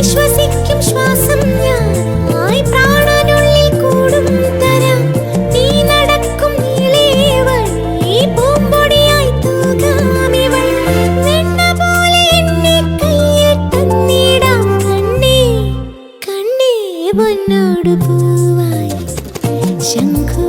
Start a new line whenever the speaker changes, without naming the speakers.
ശ്വസിക്കും ശ്വാസം ഞാനായി പ്രാണനുള്ളിൽ കൂടും തരാം നീ നടക്കും നീളേ വഴി പൂമ്പൊടിയായി തൂകാമിവൾ വെണ്ണ പോലെ എന്നെ കയ്യിൽ തന്നിടാം കണ്ണേ കണ്ണേ പൊന്നോട് പൂവായി ശംഖു